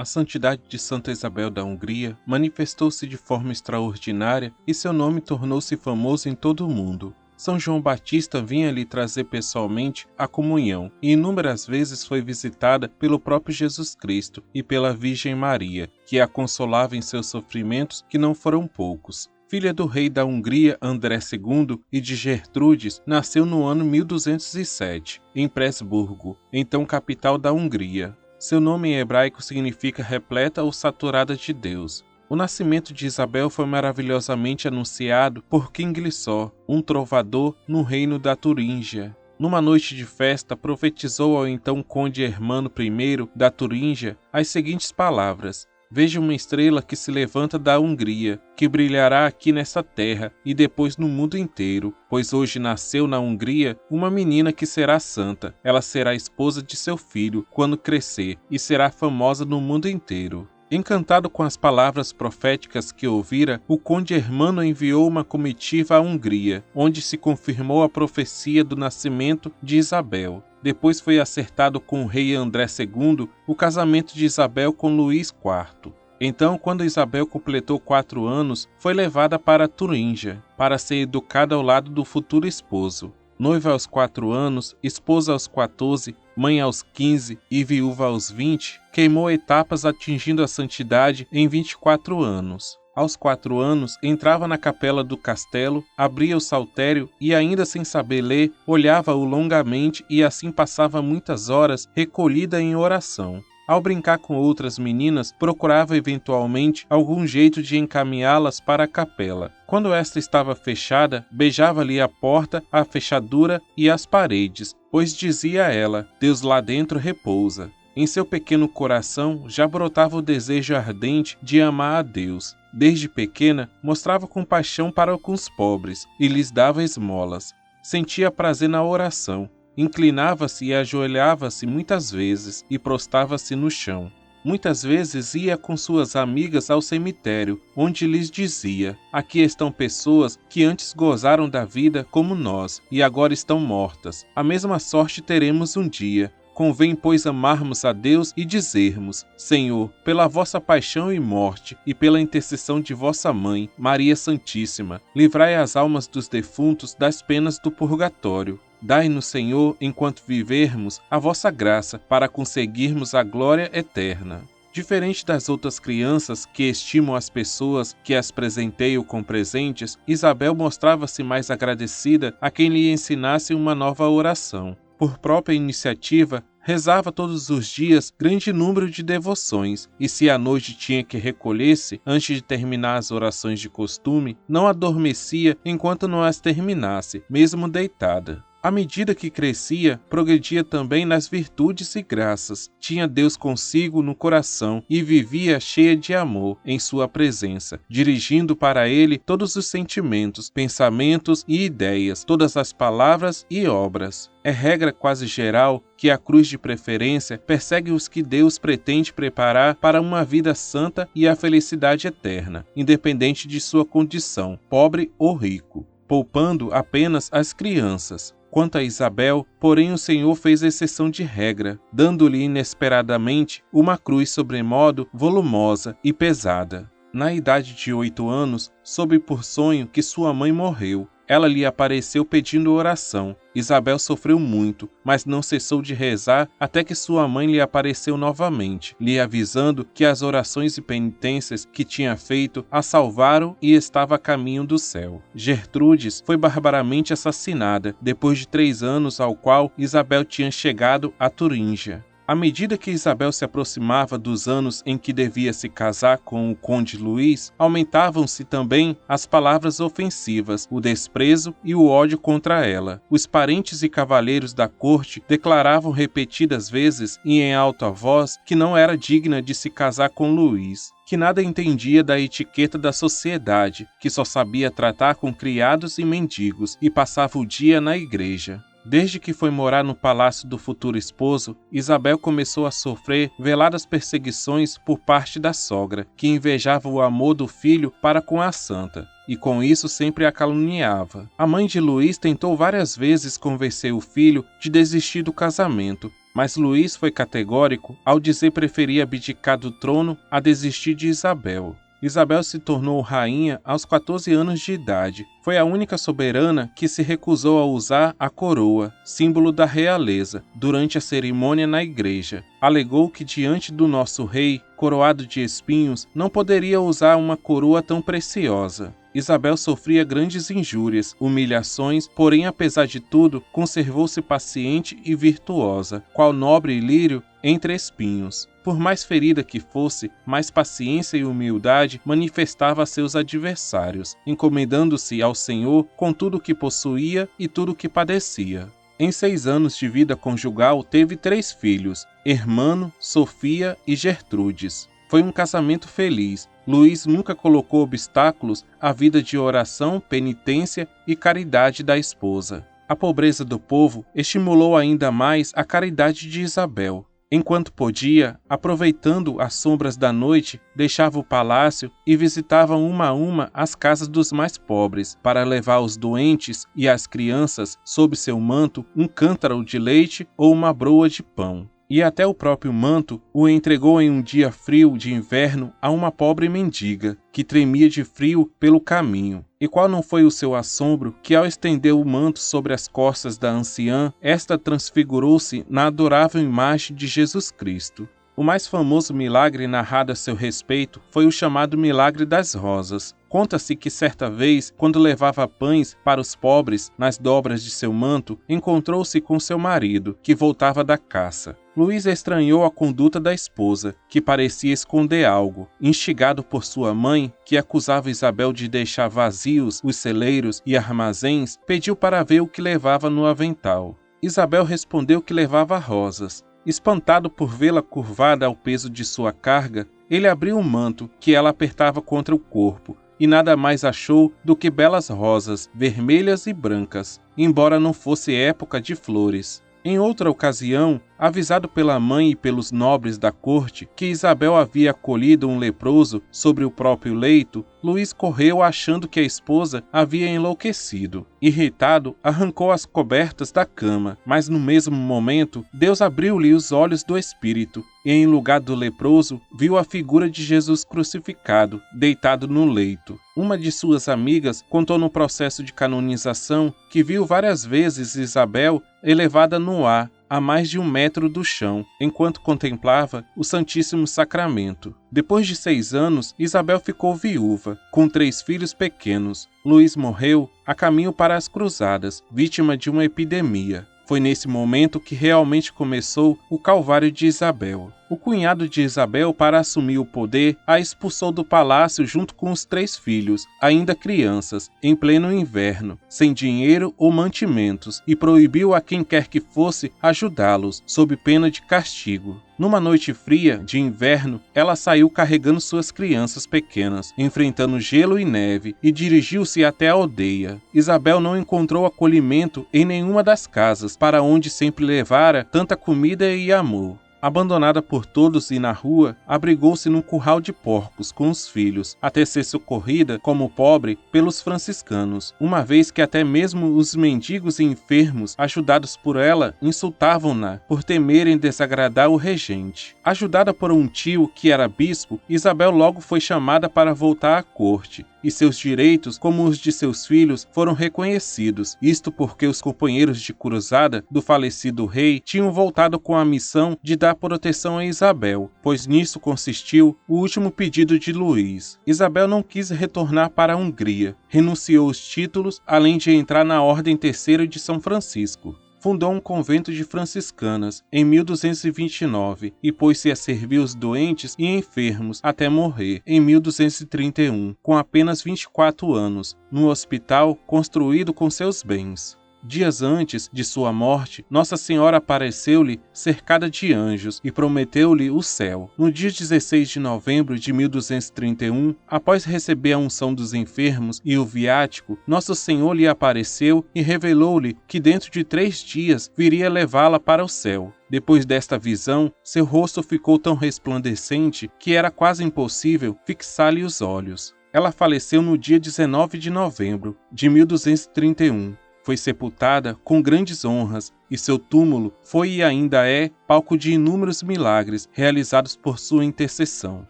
A santidade de Santa Isabel da Hungria manifestou-se de forma extraordinária e seu nome tornou-se famoso em todo o mundo. São João Batista vinha lhe trazer pessoalmente a comunhão e inúmeras vezes foi visitada pelo próprio Jesus Cristo e pela Virgem Maria, que a consolava em seus sofrimentos, que não foram poucos. Filha do rei da Hungria André II e de Gertrudes, nasceu no ano 1207, em Presburgo, então capital da Hungria. Seu nome em hebraico significa repleta ou saturada de Deus. O nascimento de Isabel foi maravilhosamente anunciado por Kinglissó, um trovador no reino da Turíngia. Numa noite de festa, profetizou ao então conde Hermano I da Turíngia as seguintes palavras: Veja uma estrela que se levanta da Hungria, que brilhará aqui nesta terra e depois no mundo inteiro, pois hoje nasceu na Hungria uma menina que será santa. Ela será esposa de seu filho quando crescer e será famosa no mundo inteiro. Encantado com as palavras proféticas que ouvira, o conde Hermano enviou uma comitiva à Hungria, onde se confirmou a profecia do nascimento de Isabel. Depois foi acertado com o rei André II o casamento de Isabel com Luís IV. Então, quando Isabel completou 4 anos, foi levada para Turíngia, para ser educada ao lado do futuro esposo. Noiva aos 4 anos, esposa aos 14, mãe aos 15 e viúva aos 20, queimou etapas atingindo a santidade em 24 anos. Aos 4 anos, entrava na capela do castelo, abria o saltério e, ainda sem saber ler, olhava-o longamente e assim passava muitas horas recolhida em oração. Ao brincar com outras meninas, procurava eventualmente algum jeito de encaminhá-las para a capela. Quando esta estava fechada, beijava-lhe a porta, a fechadura e as paredes, pois dizia ela: Deus lá dentro repousa. Em seu pequeno coração já brotava o desejo ardente de amar a Deus. Desde pequena, mostrava compaixão para com os pobres e lhes dava esmolas. Sentia prazer na oração. Inclinava-se e ajoelhava-se muitas vezes e prostava-se no chão. Muitas vezes ia com suas amigas ao cemitério, onde lhes dizia: Aqui estão pessoas que antes gozaram da vida como nós e agora estão mortas. A mesma sorte teremos um dia. Convém, pois, amarmos a Deus e dizermos: Senhor, pela vossa paixão e morte, e pela intercessão de vossa Mãe, Maria Santíssima, livrai as almas dos defuntos das penas do purgatório. Dai-nos, Senhor, enquanto vivermos, a vossa graça, para conseguirmos a glória eterna. Diferente das outras crianças que estimam as pessoas que as presenteiam com presentes, Isabel mostrava-se mais agradecida a quem lhe ensinasse uma nova oração. Por própria iniciativa, rezava todos os dias grande número de devoções, e se à noite tinha que recolher-se, antes de terminar as orações de costume, não adormecia enquanto não as terminasse, mesmo deitada. À medida que crescia, progredia também nas virtudes e graças. Tinha Deus consigo no coração e vivia cheia de amor em sua presença, dirigindo para ele todos os sentimentos, pensamentos e ideias, todas as palavras e obras. É regra quase geral que a cruz de preferência persegue os que Deus pretende preparar para uma vida santa e a felicidade eterna, independente de sua condição, pobre ou rico, poupando apenas as crianças. Quanto a Isabel, porém, o Senhor fez exceção de regra, dando-lhe inesperadamente uma cruz sobremodo volumosa e pesada. Na idade de 8 anos, soube por sonho que sua mãe morreu. Ela lhe apareceu pedindo oração. Isabel sofreu muito, mas não cessou de rezar até que sua mãe lhe apareceu novamente, lhe avisando que as orações e penitências que tinha feito a salvaram e estava a caminho do céu. Gertrudes foi barbaramente assassinada, depois de 3 anos ao qual Isabel tinha chegado a Turíngia. À medida que Isabel se aproximava dos anos em que devia se casar com o conde Luís, aumentavam-se também as palavras ofensivas, o desprezo e o ódio contra ela. Os parentes e cavalheiros da corte declaravam repetidas vezes e em alta voz que não era digna de se casar com Luís, que nada entendia da etiqueta da sociedade, que só sabia tratar com criados e mendigos e passava o dia na igreja. Desde que foi morar no palácio do futuro esposo, Isabel começou a sofrer veladas perseguições por parte da sogra, que invejava o amor do filho para com a santa, e com isso sempre a caluniava. A mãe de Luís tentou várias vezes convencer o filho de desistir do casamento, mas Luís foi categórico ao dizer preferir abdicar do trono a desistir de Isabel. Isabel se tornou rainha aos 14 anos de idade. Foi a única soberana que se recusou a usar a coroa, símbolo da realeza, durante a cerimônia na igreja. Alegou que diante do nosso rei, coroado de espinhos, não poderia usar uma coroa tão preciosa. Isabel sofria grandes injúrias, humilhações, porém, apesar de tudo, conservou-se paciente e virtuosa, qual nobre lírio entre espinhos. Por mais ferida que fosse, mais paciência e humildade manifestava a seus adversários, encomendando-se ao Senhor com tudo o que possuía e tudo o que padecia. Em 6 anos de vida conjugal, teve 3 filhos, Hermano, Sofia e Gertrudes. Foi um casamento feliz. Luís nunca colocou obstáculos à vida de oração, penitência e caridade da esposa. A pobreza do povo estimulou ainda mais a caridade de Isabel. Enquanto podia, aproveitando as sombras da noite, deixava o palácio e visitava uma a uma as casas dos mais pobres, para levar aos doentes e às crianças, sob seu manto, um cântaro de leite ou uma broa de pão. E até o próprio manto o entregou em um dia frio de inverno a uma pobre mendiga, que tremia de frio pelo caminho. E qual não foi o seu assombro, que ao estender o manto sobre as costas da anciã, esta transfigurou-se na adorável imagem de Jesus Cristo. O mais famoso milagre narrado a seu respeito foi o chamado Milagre das Rosas. Conta-se que certa vez, quando levava pães para os pobres nas dobras de seu manto, encontrou-se com seu marido, que voltava da caça. Luís estranhou a conduta da esposa, que parecia esconder algo. Instigado por sua mãe, que acusava Isabel de deixar vazios os celeiros e armazéns, pediu para ver o que levava no avental. Isabel respondeu que levava rosas. Espantado por vê-la curvada ao peso de sua carga, ele abriu o manto que ela apertava contra o corpo e nada mais achou do que belas rosas, vermelhas e brancas, embora não fosse época de flores. Em outra ocasião, avisado pela mãe e pelos nobres da corte que Isabel havia acolhido um leproso sobre o próprio leito, Luís correu achando que a esposa havia enlouquecido. Irritado, arrancou as cobertas da cama, mas no mesmo momento, Deus abriu-lhe os olhos do espírito e, em lugar do leproso, viu a figura de Jesus crucificado, deitado no leito. Uma de suas amigas contou no processo de canonização que viu várias vezes Isabel elevada no ar, a mais de 1 metro do chão, enquanto contemplava o Santíssimo Sacramento. Depois de 6 anos, Isabel ficou viúva, com 3 filhos pequenos. Luís morreu a caminho para as cruzadas, vítima de uma epidemia. Foi nesse momento que realmente começou o calvário de Isabel. O cunhado de Isabel, para assumir o poder, a expulsou do palácio junto com os 3 filhos, ainda crianças, em pleno inverno, sem dinheiro ou mantimentos, e proibiu a quem quer que fosse ajudá-los, sob pena de castigo. Numa noite fria de inverno, ela saiu carregando suas crianças pequenas, enfrentando gelo e neve, e dirigiu-se até a aldeia. Isabel não encontrou acolhimento em nenhuma das casas, para onde sempre levara tanta comida e amor. Abandonada por todos e na rua, abrigou-se num curral de porcos com os filhos, até ser socorrida, como pobre, pelos franciscanos, uma vez que até mesmo os mendigos e enfermos, ajudados por ela, insultavam-na por temerem desagradar o regente. Ajudada por um tio que era bispo, Isabel logo foi chamada para voltar à corte, e seus direitos, como os de seus filhos, foram reconhecidos, isto porque os companheiros de cruzada do falecido rei tinham voltado com a missão de dar proteção a Isabel, pois nisso consistiu o último pedido de Luís. Isabel não quis retornar para a Hungria, renunciou os títulos, além de entrar na Ordem Terceira de São Francisco. Fundou um convento de franciscanas em 1229 e pôs-se a servir os doentes e enfermos até morrer em 1231, com apenas 24 anos, num hospital construído com seus bens. Dias antes de sua morte, Nossa Senhora apareceu-lhe cercada de anjos e prometeu-lhe o céu. No dia 16 de novembro de 1231, após receber a unção dos enfermos e o viático, Nosso Senhor lhe apareceu e revelou-lhe que dentro de 3 dias viria levá-la para o céu. Depois desta visão, seu rosto ficou tão resplandecente que era quase impossível fixar-lhe os olhos. Ela faleceu no dia 19 de novembro de 1231. Foi sepultada com grandes honras e seu túmulo foi e ainda é palco de inúmeros milagres realizados por sua intercessão.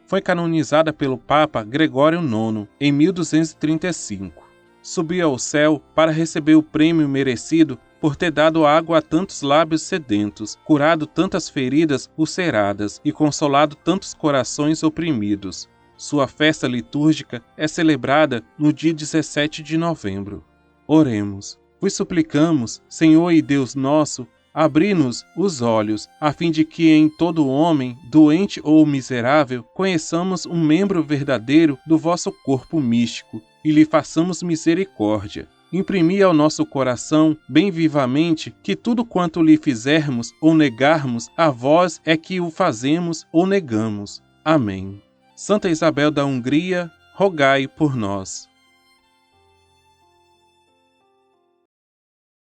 Foi canonizada pelo Papa Gregório IX em 1235. Subiu ao céu para receber o prêmio merecido por ter dado água a tantos lábios sedentos, curado tantas feridas ulceradas e consolado tantos corações oprimidos. Sua festa litúrgica é celebrada no dia 17 de novembro. Oremos. Vos suplicamos, Senhor e Deus nosso, abri-nos os olhos, a fim de que em todo homem, doente ou miserável, conheçamos um membro verdadeiro do vosso corpo místico e lhe façamos misericórdia. Imprimi ao nosso coração, bem vivamente, que tudo quanto lhe fizermos ou negarmos, a vós é que o fazemos ou negamos. Amém. Santa Isabel da Hungria, rogai por nós.